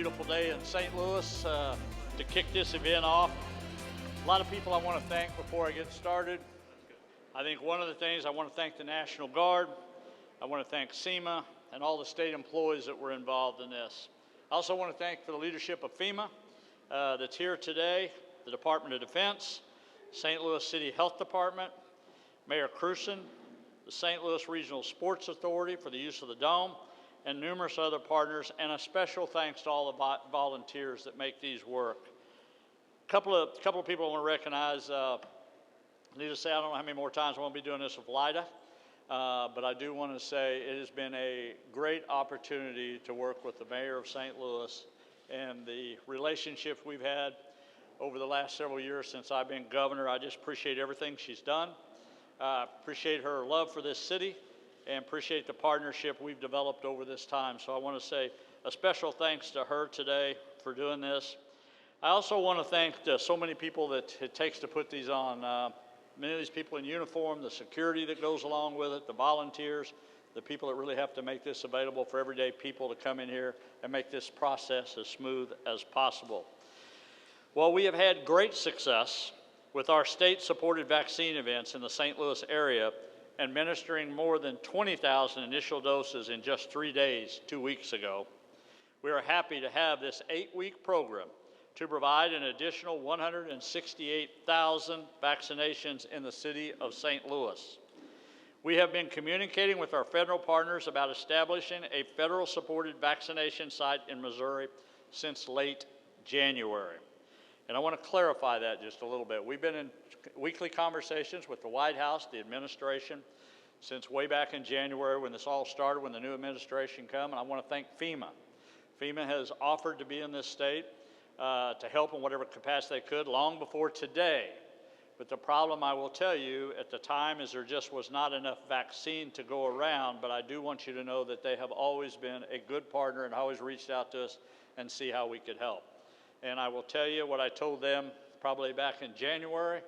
beautiful day in St. Louis to kick this event off. A lot of people I want to thank before I get started. I think one of the things, I want to thank the National Guard. I want to thank FEMA and all the state employees that were involved in this. I also want to thank the leadership of FEMA that's here today, the Department of Defense, St. Louis City Health Department, Mayor Krewson, the St. Louis Regional Sports Authority for the use of the Dome, and numerous other partners, and a special thanks to all the volunteers that make these work. A couple of people I want to recognize. Need to say, I don't know how many more times I won't be doing this with LIDA, but I do want to say it has been a great opportunity to work with the mayor of St. Louis and the relationship we've had over the last several years since I've been governor. I just appreciate everything she's done. Appreciate her love for this city and appreciate the partnership we've developed over this time. So I want to say a special thanks to her today for doing this. I also want to thank so many people that it takes to put these on. Many of these people in uniform, the security that goes along with it, the volunteers, the people that really have to make this available for everyday people to come in here and make this process as smooth as possible. Well, we have had great success with our state-supported vaccine events in the St. Louis area, administering more than 20,000 initial doses in just 3 days 2 weeks ago. We are happy to have this 8-week program to provide an additional 168,000 vaccinations in the city of St. Louis. We have been communicating with our federal partners about establishing a federal-supported vaccination site in Missouri since late January. And I want to clarify that just a little bit. We've been in weekly conversations with the White House, the administration, since way back in January when this all started, when the new administration came, and I want to thank FEMA. FEMA has offered to be in this state to help in whatever capacity they could long before today. But the problem, I will tell you, at the time is there just was not enough vaccine to go around, but I do want you to know that they have always been a good partner and always reached out to us and see how we could help. And I will tell you what I told them probably back in January.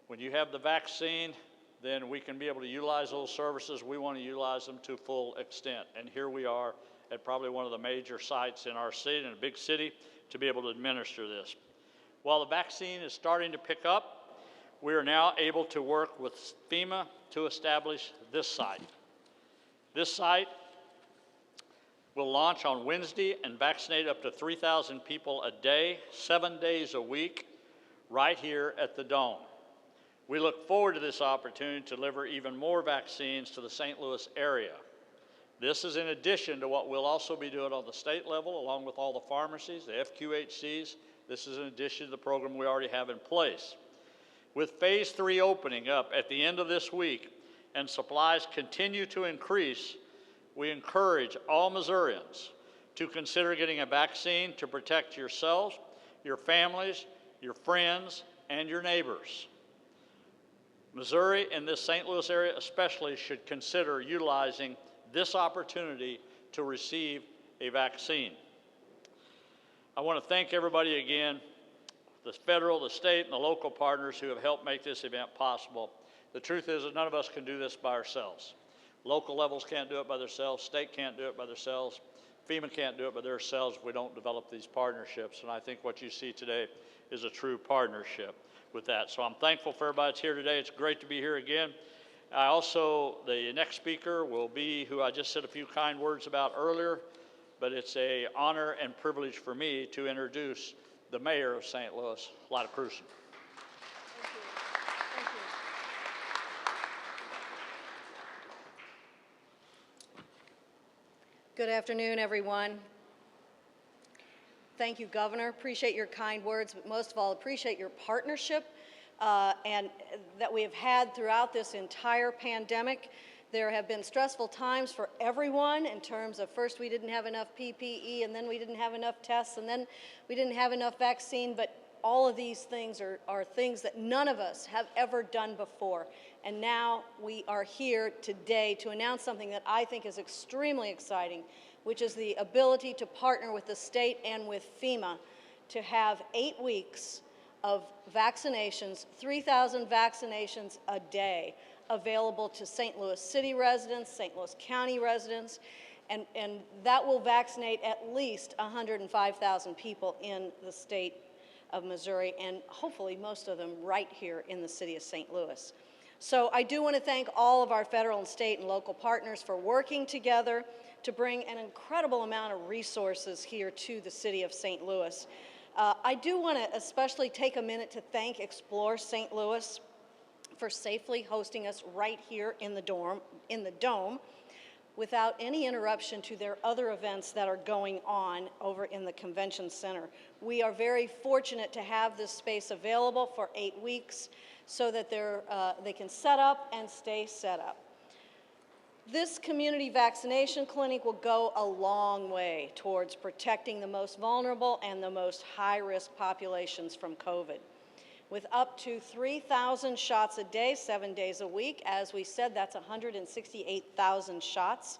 When you have the vaccine, then we can be able to utilize those services. We want to utilize them to full extent. And here we are at probably one of the major sites in our city, in a big city, to be able to administer this. While the vaccine is starting to pick up, we are now able to work with FEMA to establish this site. This site will launch on Wednesday and vaccinate up to 3,000 people a day, 7 days a week, right here at the Dome. We look forward to this opportunity to deliver even more vaccines to the St. Louis area. This is in addition to what we'll also be doing on the state level, along with all the pharmacies, the FQHCs. This is in addition to the program we already have in place. With phase 3 opening up at the end of this week and supplies continue to increase, we encourage all Missourians to consider getting a vaccine to protect yourselves, your families, your friends, and your neighbors. Missouri and this St. Louis area especially should consider utilizing this opportunity to receive a vaccine. I want to thank everybody again, the federal, the state, and the local partners who have helped make this event possible. The truth is that none of us can do this by ourselves. Local levels can't do it by themselves, state can't do it by themselves, FEMA can't do it by themselves if we don't develop these partnerships. And I think what you see today is a true partnership with that. So I'm thankful for everybody that's here today. It's great to be here again. The next speaker will be who I just said a few kind words about earlier, but it's an honor and privilege for me to introduce the mayor of St. Louis, Krewson. Good afternoon, everyone. Thank you, Governor. Appreciate your kind words, but most of all, appreciate your partnership and that we have had throughout this entire pandemic. There have been stressful times for everyone in terms of first we didn't have enough PPE, and then we didn't have enough tests, and then we didn't have enough vaccine, but all of these things are things that none of us have ever done before. And now we are here today to announce something that I think is extremely exciting, which is the ability to partner with the state and with FEMA to have 8 weeks of vaccinations, 3,000 vaccinations a day available to St. Louis City residents, St. Louis County residents, And that will vaccinate at least 105,000 people in the state of Missouri, and hopefully most of them right here in the city of St. Louis. So I do want to thank all of our federal and state and local partners for working together to bring an incredible amount of resources here to the city of St. Louis. I do want to especially take a minute to thank Explore St. Louis for safely hosting us right here in the dome, without any interruption to their other events that are going on over in the convention center. We are very fortunate to have this space available for 8 weeks so that they can set up and stay set up. This community vaccination clinic will go a long way towards protecting the most vulnerable and the most high-risk populations from COVID. With up to 3,000 shots a day, 7 days a week. As we said, that's 168,000 shots.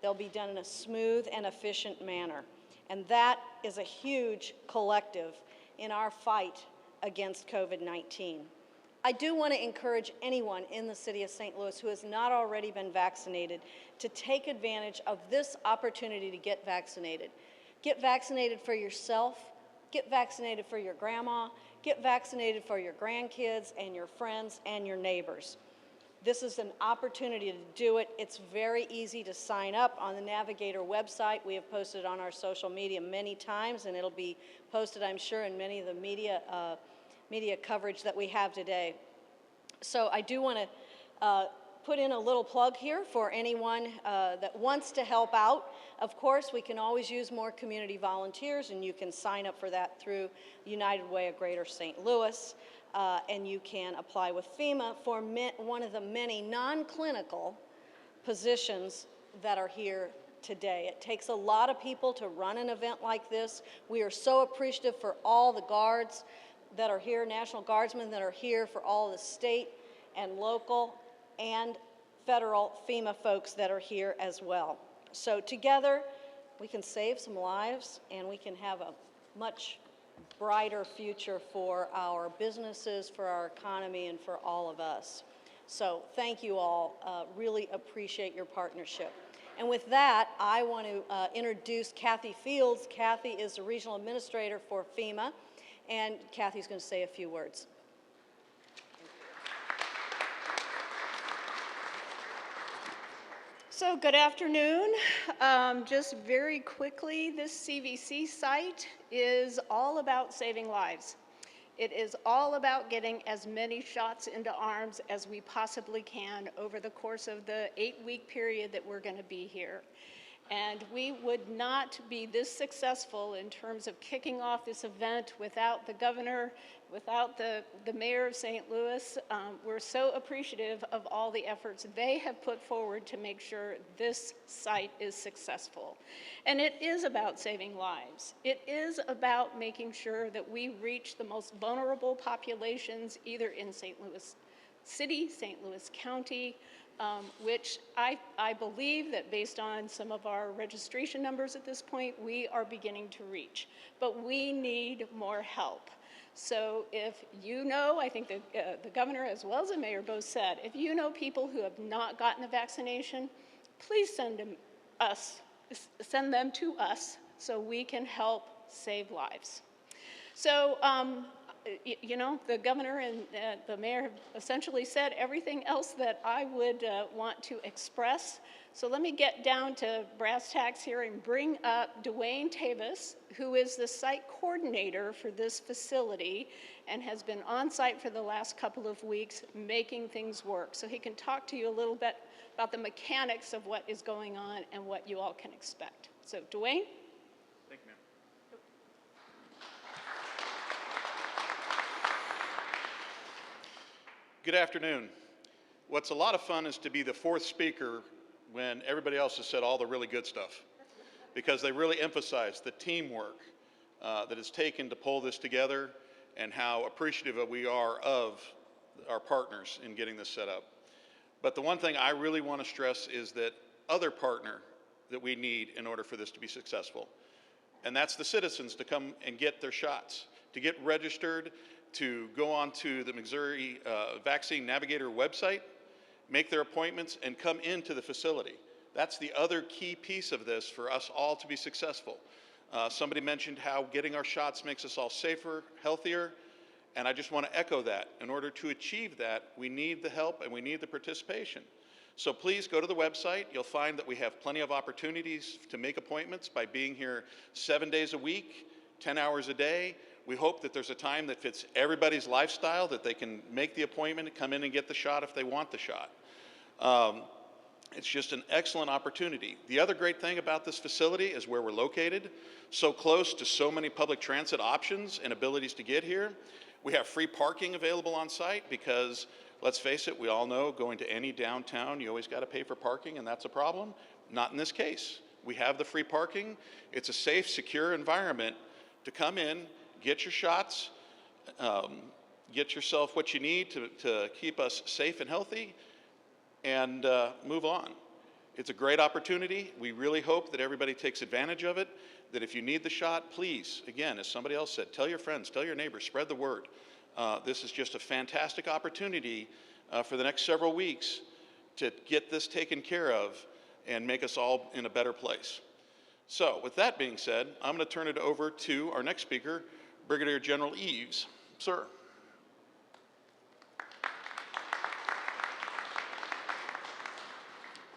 They'll be done in a smooth and efficient manner. And that is a huge collective in our fight against COVID-19. I do want to encourage anyone in the city of St. Louis who has not already been vaccinated to take advantage of this opportunity to get vaccinated. Get vaccinated for yourself, get vaccinated for your grandma, get vaccinated for your grandkids and your friends and your neighbors. This is an opportunity to do it. It's very easy to sign up on the Navigator website. We have posted on our social media many times, and it'll be posted, I'm sure, in many of the media coverage that we have today. So I do want to put in a little plug here for anyone that wants to help out. Of course, we can always use more community volunteers, and you can sign up for that through United Way of Greater St. Louis, and you can apply with FEMA for one of the many non-clinical positions that are here today. It takes a lot of people to run an event like this. We are so appreciative for all the guards that are here, National Guardsmen that are here, for all the state and local and federal FEMA folks that are here as well. So together, we can save some lives and we can have a much brighter future for our businesses, for our economy, and for all of us. So thank you all. Really appreciate your partnership. And with that, I want to introduce Kathy Fields. Kathy is the Regional Administrator for FEMA, and Kathy's going to say a few words. So good afternoon. Just very quickly, this CVC site is all about saving lives. It is all about getting as many shots into arms as we possibly can over the course of the 8-week period that we're going to be here. And we would not be this successful in terms of kicking off this event without the governor, without the mayor of St. Louis. We're so appreciative of all the efforts they have put forward to make sure this site is successful. And it is about saving lives. It is about making sure that we reach the most vulnerable populations either in St. Louis City, St. Louis County, which I believe that based on some of our registration numbers at this point, we are beginning to reach. But we need more help. So if you know, I think the governor as well as the mayor both said, if you know people who have not gotten the vaccination, please send them to us so we can help save lives. So, you know, the governor and the mayor have essentially said everything else that I would want to express. So let me get down to brass tacks here and bring up Dwayne Tavis, who is the site coordinator for this facility and has been on site for the last couple of weeks making things work. So he can talk to you a little bit about the mechanics of what is going on and what you all can expect. So Dwayne? Thank you, ma'am. Good afternoon. What's a lot of fun is to be the fourth speaker when everybody else has said all the really good stuff, because they really emphasize the teamwork that it's taken to pull this together and how appreciative we are of our partners in getting this set up. But the one thing I really want to stress is that other partner that we need in order for this to be successful, and that's the citizens to come and get their shots, to get registered, to go on to the Missouri Vaccine Navigator website, make their appointments, and come into the facility. That's the other key piece of this for us all to be successful. Somebody mentioned how getting our shots makes us all safer, healthier, and I just want to echo that. In order to achieve that, we need the help and we need the participation. So please go to the website. You'll find that we have plenty of opportunities to make appointments by being here 7 days a week, 10 hours a day. We hope that there's a time that fits everybody's lifestyle, that they can make the appointment and come in and get the shot if they want the shot. It's just an excellent opportunity. The other great thing about this facility is where we're located, so close to so many public transit options and abilities to get here. We have free parking available on site because, let's face it, we all know going to any downtown, you always got to pay for parking, and that's a problem. Not in this case. We have the free parking. It's a safe, secure environment to come in, get your shots, get yourself what you need to keep us safe and healthy, and move on. It's a great opportunity. We really hope that everybody takes advantage of it, that if you need the shot, please, again, as somebody else said, tell your friends, tell your neighbors, spread the word. This is just a fantastic opportunity for the next several weeks to get this taken care of and make us all in a better place. So with that being said, I'm going to turn it over to our next speaker, Brigadier General Eves. Sir.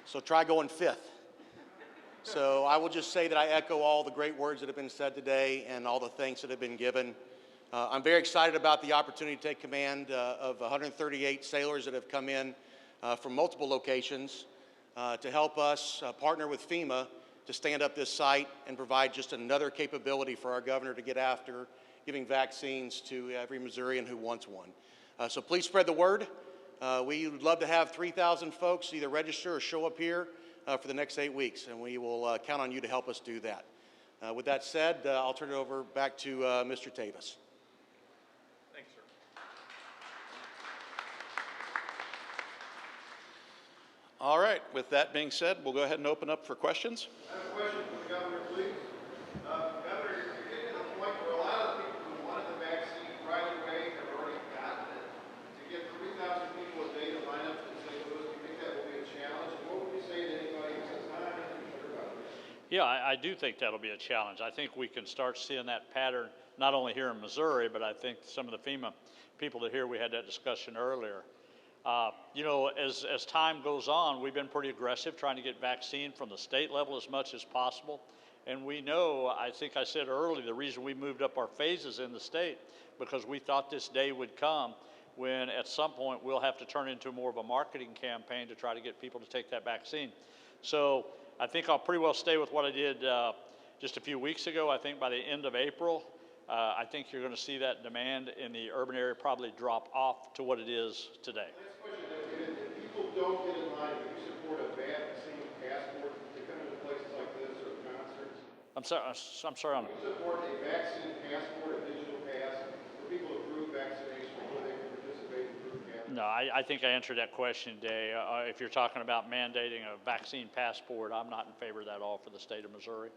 So try going fifth. So I will just say that I echo all the great words that have been said today and all the thanks that have been given. I'm very excited about the opportunity to take command of 138 sailors that have come in from multiple locations to help us partner with FEMA to stand up this site and provide just another capability for our governor to get after giving vaccines to every Missourian who wants one. So please spread the word. We would love to have 3,000 folks either register or show up here for the next 8 weeks, and we will count on you to help us do that. With that said, I'll turn it over back to Mr. Tavis. Thanks, sir. All right, with that being said, we'll go ahead and open up for questions. I have a question for the governor, please. Governor, you're getting to the point where a lot of the people who wanted the vaccine right away have already gotten it. To get 3,000 people a day to line up in St. Louis, do you think that will be a challenge? And what would you say to anybody who says, I'm not really sure about this? Yeah, I do think that'll be a challenge. I think we can start seeing that pattern not only here in Missouri, but I think some of the FEMA people that here, we had that discussion earlier. You know, as time goes on, we've been pretty aggressive trying to get vaccine from the state level as much as possible. And we know, I think I said earlier, the reason we moved up our phases in the state, because we thought this day would come when at some point we'll have to turn into more of a marketing campaign to try to get people to take that vaccine. So I think I'll pretty well stay with what I did just a few weeks ago. I think by the end of April, I think you're going to see that demand in the urban area probably drop off to what it is today. Next question, if people don't get in line, do you support a vaccine passport to come into places like this or concerts? I'm sorry. Do you support a vaccine passport, a digital pass, for people to prove vaccination before they can participate in group gatherings? No, I think I answered that question today. If you're talking about mandating a vaccine passport, I'm not in favor of that at all for the state of Missouri.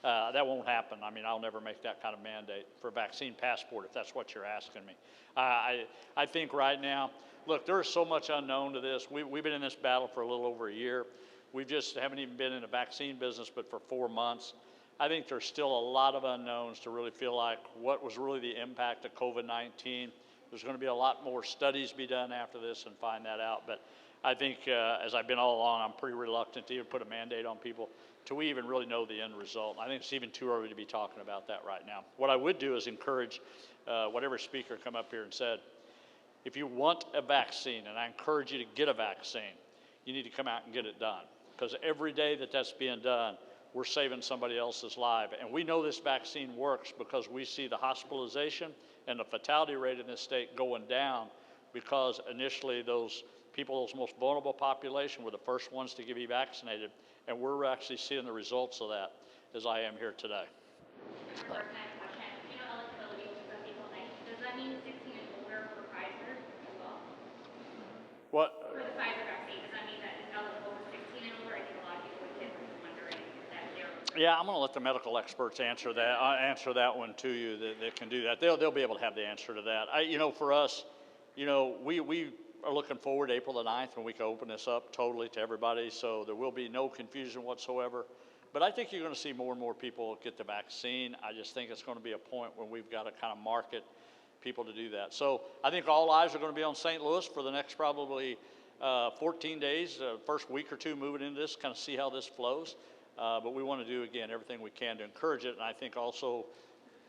That won't happen. I mean, I'll never make that kind of mandate for a vaccine passport if that's what you're asking me. I think right now, look, there's so much unknown to this. We've been in this battle for a little over a year. We just haven't even been in the vaccine business but for 4 months. I think there's still a lot of unknowns to really feel like what was really the impact of COVID-19. There's going to be a lot more studies be done after this and find that out. But I think, as I've been all along, I'm pretty reluctant to even put a mandate on people till we even really know the end result. I think it's even too early to be talking about that right now. What I would do is encourage whatever speaker come up here and said, if you want a vaccine, and I encourage you to get a vaccine, you need to come out and get it done. Because every day that that's being done, we're saving somebody else's life. And we know this vaccine works because we see the hospitalization and the fatality rate in this state going down because initially those people, those most vulnerable population, were the first ones to be vaccinated. And we're actually seeing the results of that as I am here today. Does that mean 16 and older for Pfizer as well? What? For the Pfizer vaccine, does that mean that it's eligible for 16 and older? I think a lot of people would get wondering that they're... Yeah, I'm going to let the medical experts answer that one to you that can do that. They'll be able to have the answer to that. You know, for us, you know, we are looking forward to April the 9th when we can open this up totally to everybody, so there will be no confusion whatsoever. But I think you're going to see more and more people get the vaccine. I just think it's going to be a point where we've got to kind of market people to do that. So I think all eyes are going to be on St. Louis for the next probably 14 days, first week or two moving into this, kind of see how this flows. But we want to do, again, everything we can to encourage it. And I think also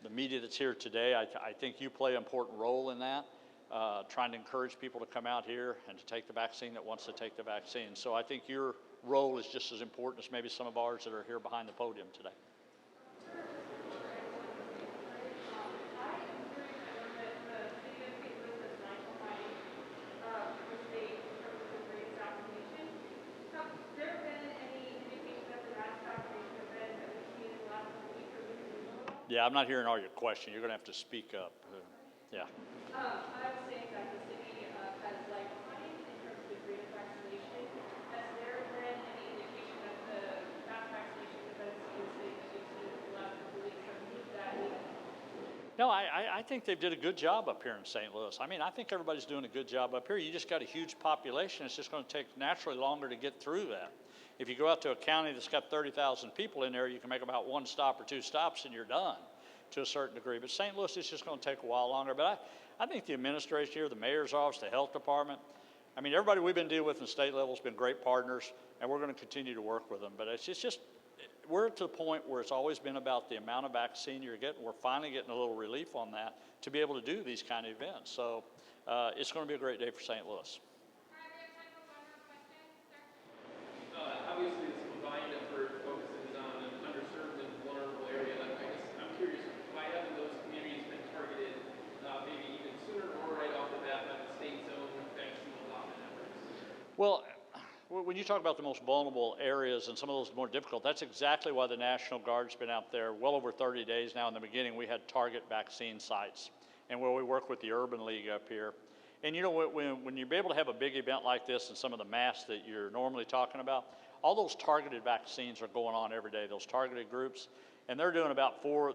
the media that's here today, I think you play an important role in that, trying to encourage people to come out here and to take the vaccine that wants to take the vaccine. So I think your role is just as important as maybe some of ours that are here behind the podium today. Yeah, I'm not hearing all your question. You're going to have to speak up. Yeah. I was saying that the city has lifeline in terms of the rate of vaccination. Has there been any indication that the mass vaccination events in the last couple weeks have moved that needle? No, I think they did a good job up here in St. Louis. I mean, I think everybody's doing a good job up here. You just got a huge population. It's just going to take naturally longer to get through that. If you go out to a county that's got 30,000 people in there, you can make about one stop or two stops and you're done to a certain degree. But St. Louis is just going to take a while longer. But I think the administration here, the mayor's office, the health department, I mean, everybody we've been dealing with in the state level has been great partners, and we're going to continue to work with them. But it's just we're to the point where it's always been about the amount of vaccine you're getting. We're finally getting a little relief on that to be able to do these kind of events. So it's going to be a great day for St. Louis. Obviously, this combined effort focuses on an underserved and vulnerable area. I guess I'm curious, why haven't those communities been targeted maybe even sooner or right off the bat by the state's own vaccine allotment efforts? Well, when you talk about the most vulnerable areas and some of those more difficult, that's exactly why the National Guard's been out there well over 30 days now. In the beginning, we had target vaccine sites, and where we work with the Urban League up here. And you know, when you're able to have a big event like this and some of the mass that you're normally talking about, all those targeted vaccines are going on every day, those targeted groups. And they're doing about four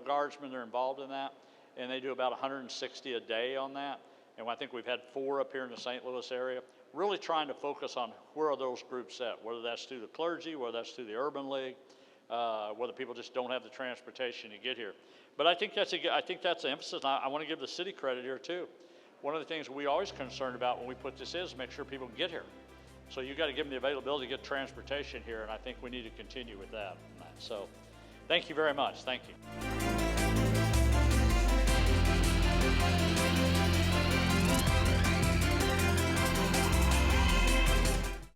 guardsmen that are involved in that, and they do about 160 a day on that. And I think we've had 4 up here in the St. Louis area, really trying to focus on where are those groups at, whether that's through the clergy, whether that's through the Urban League, whether people just don't have the transportation to get here. But I think that's the emphasis. I want to give the city credit here too. One of the things we always concerned about when we put this is make sure people can get here. So you got to give them the availability to get transportation here, and I think we need to continue with that. So thank you very much. Thank you.